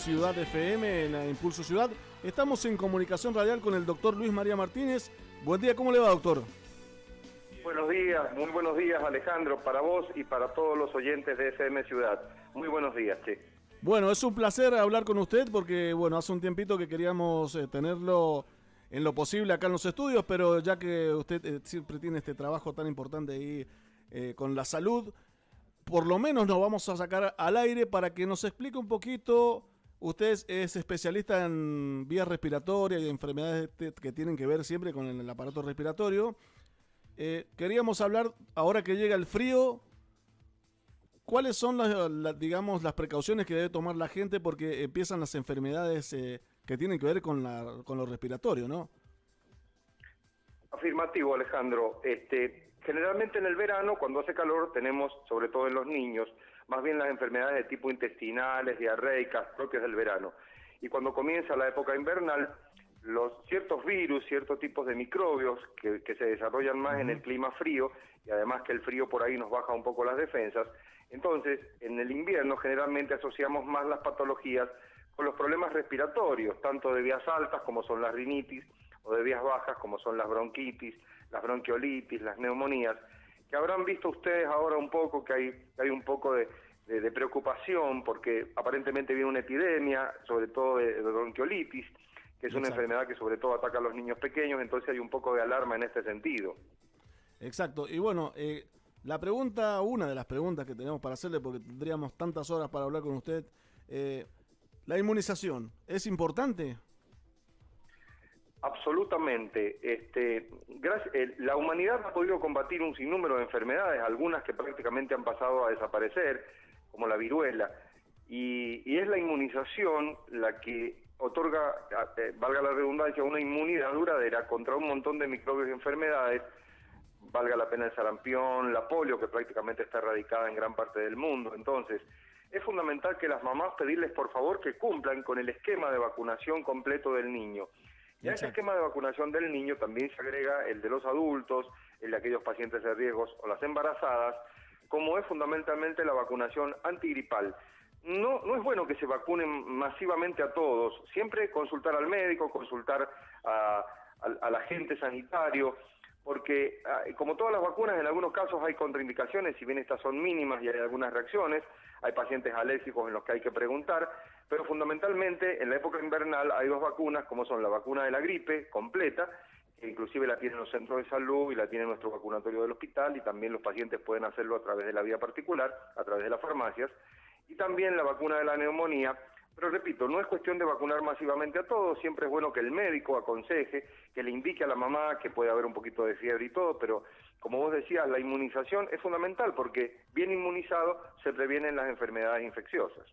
Ciudad FM, en Impulso Ciudad. Estamos en comunicación radial con el doctor Luis María Martínez. Buen día, ¿cómo le va, doctor? Buenos días, muy buenos días, Alejandro, para vos y para todos los oyentes de FM Ciudad. Muy buenos días, che. Bueno, es un placer hablar con usted porque, bueno, hace un tiempito que queríamos tenerlo en lo posible acá en los estudios, pero ya que usted siempre tiene este trabajo tan importante ahí con la salud, por lo menos nos vamos a sacar al aire para que nos explique un poquito. Usted es especialista en vías respiratorias y enfermedades que tienen que ver siempre con el aparato respiratorio. Queríamos hablar, ahora que llega el frío, ¿cuáles son las precauciones que debe tomar la gente? Porque empiezan las enfermedades que tienen que ver con lo respiratorio, ¿no? Afirmativo, Alejandro. Generalmente en el verano, cuando hace calor, tenemos, sobre todo en los niños, más bien las enfermedades de tipo intestinales, diarreicas, propias del verano. Y cuando comienza la época invernal, ciertos virus, ciertos tipos de microbios que se desarrollan más en el clima frío, y además que el frío por ahí nos baja un poco las defensas. Entonces, en el invierno generalmente asociamos más las patologías con los problemas respiratorios, tanto de vías altas como son las rinitis, o de vías bajas como son las bronquitis, las bronquiolitis, las neumonías, que habrán visto ustedes ahora un poco que hay un poco de preocupación porque aparentemente viene una epidemia, sobre todo de bronquiolitis, que es una enfermedad que sobre todo ataca a los niños pequeños, entonces hay un poco de alarma en este sentido. Exacto, y bueno, una de las preguntas que tenemos para hacerle, porque tendríamos tantas horas para hablar con usted, ¿la inmunización es importante? Absolutamente. La humanidad ha podido combatir un sinnúmero de enfermedades, algunas que prácticamente han pasado a desaparecer, como la viruela, y es la inmunización la que otorga, valga la redundancia, una inmunidad duradera contra un montón de microbios y enfermedades, valga la pena el sarampión, la polio, que prácticamente está erradicada en gran parte del mundo. Entonces, es fundamental que las mamás pedirles por favor que cumplan con el esquema de vacunación completo del niño. Y a ese esquema de vacunación del niño también se agrega el de los adultos, el de aquellos pacientes de riesgos o las embarazadas, como es fundamentalmente la vacunación antigripal. No es bueno que se vacunen masivamente a todos, siempre consultar al médico, consultar al agente sanitario, porque como todas las vacunas, en algunos casos hay contraindicaciones, si bien estas son mínimas y hay algunas reacciones, hay pacientes alérgicos en los que hay que preguntar, pero fundamentalmente en la época invernal hay dos vacunas, como son la vacuna de la gripe completa, que inclusive la tienen los centros de salud y la tiene nuestro vacunatorio del hospital, y también los pacientes pueden hacerlo a través de la vía particular, a través de las farmacias, y también la vacuna de la neumonía. Pero repito, no es cuestión de vacunar masivamente a todos, siempre es bueno que el médico aconseje, que le indique a la mamá que puede haber un poquito de fiebre y todo, pero como vos decías, la inmunización es fundamental porque bien inmunizado se previenen las enfermedades infecciosas.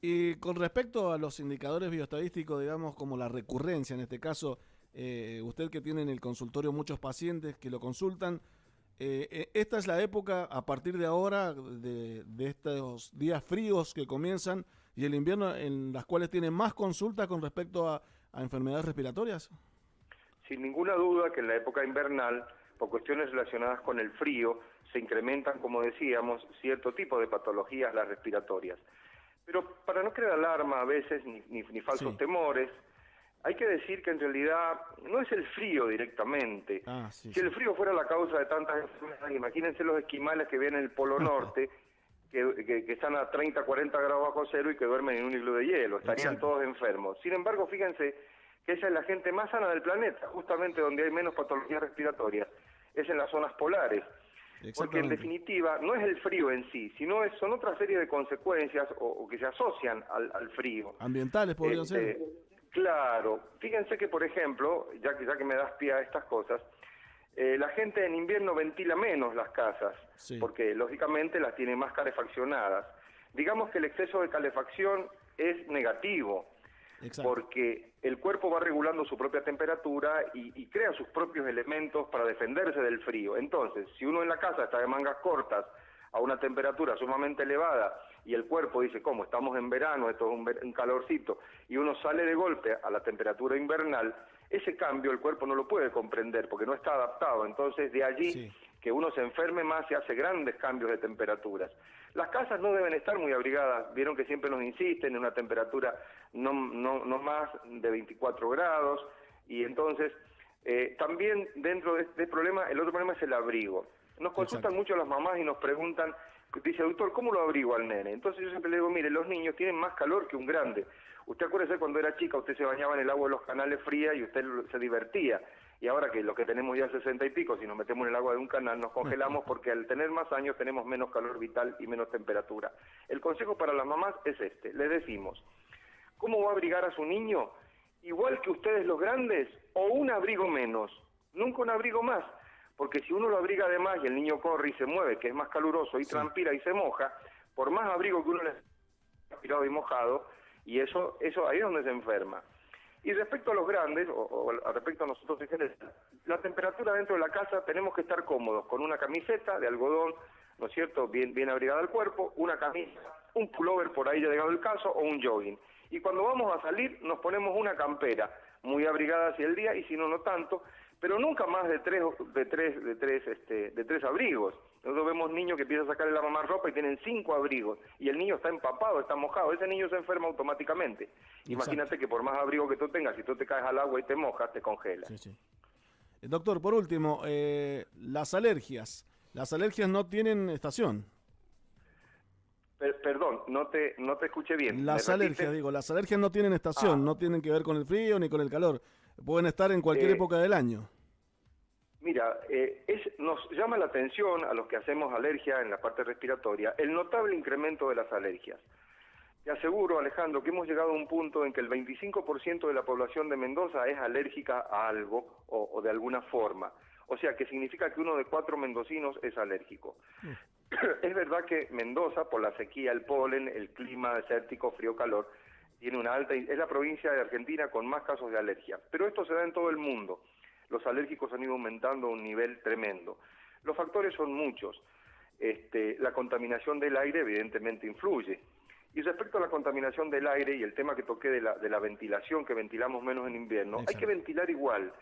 Y con respecto a los indicadores bioestadísticos, digamos, como la recurrencia, en este caso, usted que tiene en el consultorio muchos pacientes que lo consultan, esta es la época, a partir de ahora, de estos días fríos que comienzan y el invierno, en las cuales tiene más consultas con respecto a enfermedades respiratorias. Sin ninguna duda que en la época invernal, por cuestiones relacionadas con el frío, se incrementan, como decíamos, cierto tipo de patologías, las respiratorias. Pero para no crear alarma a veces, ni falsos temores, hay que decir que en realidad no es el frío directamente. Si el frío fuera la causa de tantas enfermedades, imagínense los esquimales que vienen en el Polo Norte, que están a 30, 40 grados bajo cero y que duermen en un iglú de hielo, estarían todos enfermos. Sin embargo, fíjense que esa es la gente más sana del planeta, justamente donde hay menos patologías respiratorias, es en las zonas polares. Porque en definitiva no es el frío en sí, sino son otra serie de consecuencias o que se asocian al frío. Ambientales podrían ser. Claro, fíjense que por ejemplo, ya que me das pie a estas cosas, la gente en invierno ventila menos las casas, porque lógicamente las tiene más calefaccionadas. Digamos que el exceso de calefacción es negativo, porque el cuerpo va regulando su propia temperatura y crea sus propios elementos para defenderse del frío. Entonces, si uno en la casa está de mangas cortas a una temperatura sumamente elevada y el cuerpo dice, ¿cómo? Estamos en verano, esto es un calorcito, y uno sale de golpe a la temperatura invernal, ese cambio el cuerpo no lo puede comprender porque no está adaptado. Entonces, de allí que uno se enferme más y hace grandes cambios de temperaturas. Las casas no deben estar muy abrigadas, vieron que siempre nos insisten en una temperatura no más de 24 grados, y entonces también dentro de este problema, el otro problema es el abrigo. Nos consultan mucho las mamás y nos preguntan, dice, doctor, ¿cómo lo abrigo al nene? Entonces yo siempre le digo, mire, los niños tienen más calor que un grande. Usted acuérdese cuando era chica, usted se bañaba en el agua de los canales fría y usted se divertía. Y ahora que los que tenemos ya 60 y pico, si nos metemos en el agua de un canal, nos congelamos porque al tener más años tenemos menos calor vital y menos temperatura. El consejo para las mamás es este, le decimos, ¿cómo va a abrigar a su niño? Igual que ustedes los grandes, o un abrigo menos, nunca un abrigo más. Porque si uno lo abriga de más y el niño corre y se mueve, que es más caluroso, y transpira y se moja, por más abrigo que uno le haya transpirado y mojado, y eso ahí es donde se enferma. Y respecto a los grandes, o respecto a nosotros en general, la temperatura dentro de la casa tenemos que estar cómodos, con una camiseta de algodón, ¿no es cierto?, bien abrigada al cuerpo, una camisa, un pullover por ahí ya llegado el caso, o un jogging. Y cuando vamos a salir nos ponemos una campera, muy abrigada hacia el día, y si no, no tanto, pero nunca más de tres abrigos. Nosotros vemos niños que empiezan a sacarle la mamá ropa y tienen 5 abrigos, y el niño está empapado, está mojado, ese niño se enferma automáticamente. Exacto. Imagínate que por más abrigo que tú tengas, si tú te caes al agua y te mojas, te congelas. Sí, sí. Doctor, por último, las alergias no tienen estación. Perdón, no te escuché bien. Las alergias no tienen estación, no tienen que ver con el frío ni con el calor. Pueden estar en cualquier época del año. Mira, nos llama la atención a los que hacemos alergia en la parte respiratoria el notable incremento de las alergias. Te aseguro, Alejandro, que hemos llegado a un punto en que el 25% de la población de Mendoza es alérgica a algo o de alguna forma. O sea, que significa que 1 de 4 mendocinos es alérgico. Es verdad que Mendoza, por la sequía, el polen, el clima desértico, frío-calor, tiene una alta, es la provincia de Argentina con más casos de alergia. Pero esto se da en todo el mundo. Los alérgicos han ido aumentando a un nivel tremendo. Los factores son muchos. La contaminación del aire evidentemente influye. Y respecto a la contaminación del aire y el tema que toqué de la ventilación, que ventilamos menos en invierno, hay que ventilar igual,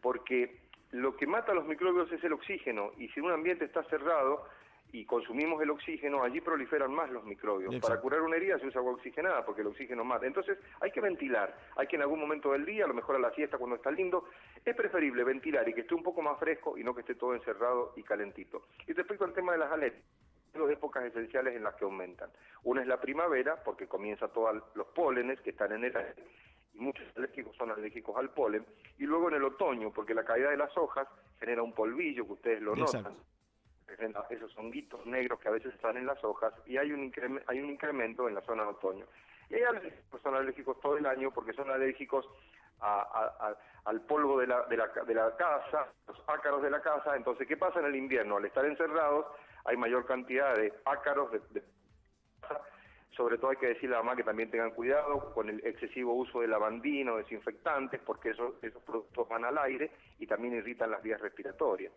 porque lo que mata a los microbios es el oxígeno, y si un ambiente está cerrado y consumimos el oxígeno, allí proliferan más los microbios. Exacto. Para curar una herida se usa agua oxigenada porque el oxígeno mata. Entonces hay que ventilar, hay que en algún momento del día, a lo mejor a la siesta cuando está lindo, es preferible ventilar y que esté un poco más fresco y no que esté todo encerrado y calentito. Y respecto al tema de las alergias, hay 2 épocas esenciales en las que aumentan. Una es la primavera, porque comienza todos los pólenes que están en el aire, y muchos alérgicos son alérgicos al polen, y luego en el otoño, porque la caída de las hojas genera un polvillo que ustedes lo notan, esos honguitos negros que a veces están en las hojas, y hay un incremento en la zona de otoño. Y hay alérgicos, son alérgicos todo el año porque son alérgicos al polvo de la casa, los ácaros de la casa. Entonces, ¿qué pasa en el invierno? Al estar encerrados hay mayor cantidad de ácaros de casa. Sobre todo hay que decirle a la mamá que también tengan cuidado con el excesivo uso de lavandina o desinfectantes, porque esos productos van al aire y también irritan las vías respiratorias.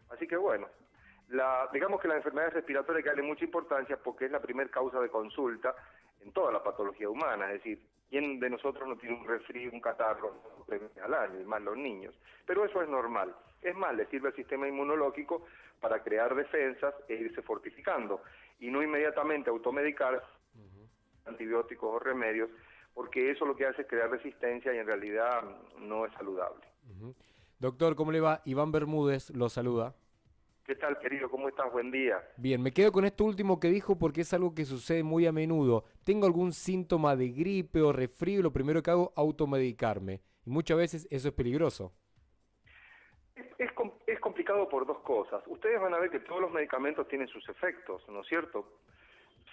Así que bueno, digamos que la enfermedad respiratoria hay que darle mucha importancia porque es la primer causa de consulta en toda la patología humana. Es decir, ¿quién de nosotros no tiene un resfrío, un catarro al año, y más los niños? Pero eso es normal. Es más, le sirve al sistema inmunológico para crear defensas e irse fortificando y no inmediatamente automedicar antibióticos o remedios, porque eso lo que hace es crear resistencia y en realidad no es saludable. Doctor, ¿cómo le va? Iván Bermúdez lo saluda. ¿Qué tal, querido? ¿Cómo estás? Buen día. Bien, me quedo con esto último que dijo porque es algo que sucede muy a menudo. Tengo algún síntoma de gripe o resfrío, lo primero que hago es automedicarme. Y muchas veces eso es peligroso. Es complicado por 2 cosas. Ustedes van a ver que todos los medicamentos tienen sus efectos, ¿no es cierto?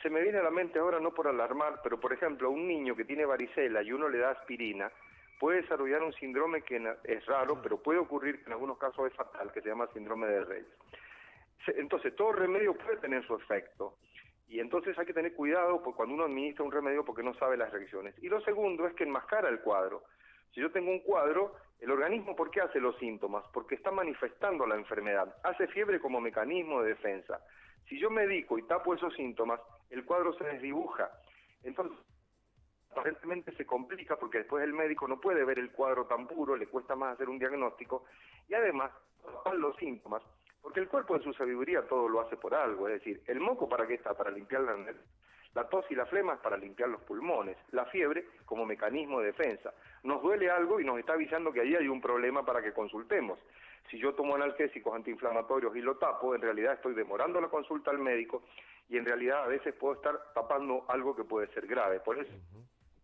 Se me viene a la mente ahora, no por alarmar, pero por ejemplo, un niño que tiene varicela y uno le da aspirina, puede desarrollar un síndrome que es raro, pero puede ocurrir, que en algunos casos es fatal, que se llama síndrome de Reyes. Entonces, todo remedio puede tener su efecto, y entonces hay que tener cuidado cuando uno administra un remedio porque no sabe las reacciones. Y lo segundo es que enmascara el cuadro. Si yo tengo un cuadro, el organismo, ¿por qué hace los síntomas? Porque está manifestando la enfermedad. Hace fiebre como mecanismo de defensa. Si yo medico y tapo esos síntomas, el cuadro se desdibuja. Entonces, aparentemente se complica porque después el médico no puede ver el cuadro tan puro, le cuesta más hacer un diagnóstico, y además, los síntomas, Porque el cuerpo en su sabiduría todo lo hace por algo, es decir, el moco ¿para qué está? Para limpiar la tos y la flema es para limpiar los pulmones, la fiebre como mecanismo de defensa. Nos duele algo y nos está avisando que allí hay un problema para que consultemos. Si yo tomo analgésicos antiinflamatorios y lo tapo, en realidad estoy demorando la consulta al médico y en realidad a veces puedo estar tapando algo que puede ser grave. Por eso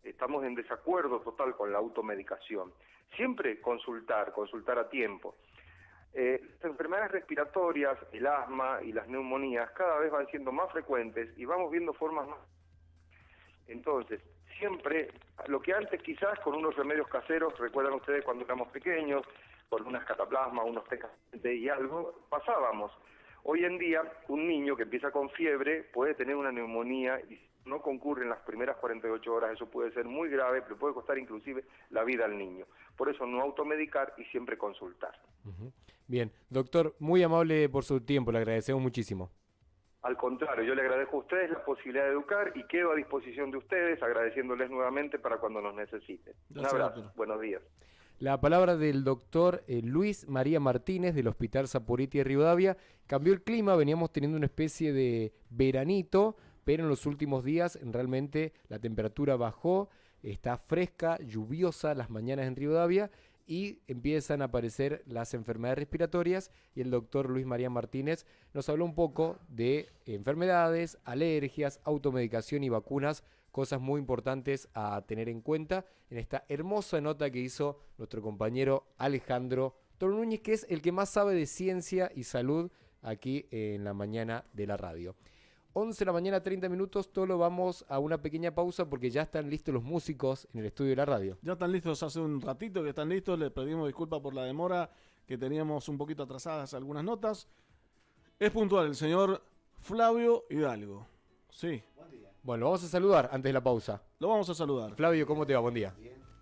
estamos en desacuerdo total con la automedicación. Siempre consultar a tiempo. Las enfermedades respiratorias, el asma y las neumonías cada vez van siendo más frecuentes y vamos viendo formas más. Entonces, siempre, lo que antes quizás con unos remedios caseros, recuerdan ustedes cuando éramos pequeños, con unas cataplasmas, unos tecas y algo, pasábamos. Hoy en día, un niño que empieza con fiebre puede tener una neumonía y si no concurre en las primeras 48 horas, eso puede ser muy grave, pero puede costar inclusive la vida al niño. Por eso no automedicar y siempre consultar. Bien, doctor, muy amable por su tiempo, le agradecemos muchísimo. Al contrario, yo le agradezco a ustedes la posibilidad de educar y quedo a disposición de ustedes, agradeciéndoles nuevamente para cuando nos necesiten. Un abrazo, buenos días. La palabra del doctor Luis María Martínez del Hospital Saporiti de Rivadavia. Cambió el clima, veníamos teniendo una especie de veranito, pero en los últimos días realmente la temperatura bajó, está fresca, lluviosa las mañanas en Rivadavia y empiezan a aparecer las enfermedades respiratorias y el doctor Luis María Martínez nos habló un poco de enfermedades, alergias, automedicación y vacunas, cosas muy importantes a tener en cuenta en esta hermosa nota que hizo nuestro compañero Alejandro Toro Núñez, que es el que más sabe de ciencia y salud aquí en la mañana de la radio. 11 de la mañana, 30 minutos, Tolo, vamos a una pequeña pausa porque ya están listos los músicos en el estudio de la radio. Ya están listos, hace un ratito que están listos, les pedimos disculpas por la demora, que teníamos un poquito atrasadas algunas notas. Es puntual el señor Flavio Hidalgo. Sí. Buen día. Bueno, vamos a saludar antes de la pausa. Lo vamos a saludar. Flavio, ¿cómo te va? Buen día.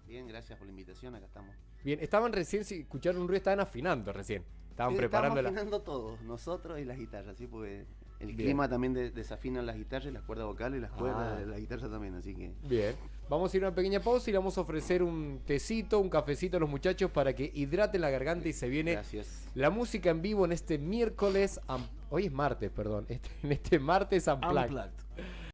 Bien, gracias por la invitación, acá estamos. Bien, estaban recién, si escucharon un ruido, estaban afinando recién. Estaban preparando Estamos afinando todos, nosotros y las guitarras, ¿sí? Porque el clima también desafinan las guitarras, las cuerdas vocales y las cuerdas de la guitarra también, así que... Bien, vamos a ir a una pequeña pausa y le vamos a ofrecer un tecito, un cafecito a los muchachos para que hidraten la garganta y se viene la música en vivo en este miércoles, hoy es martes, perdón, en este martes Unplugged.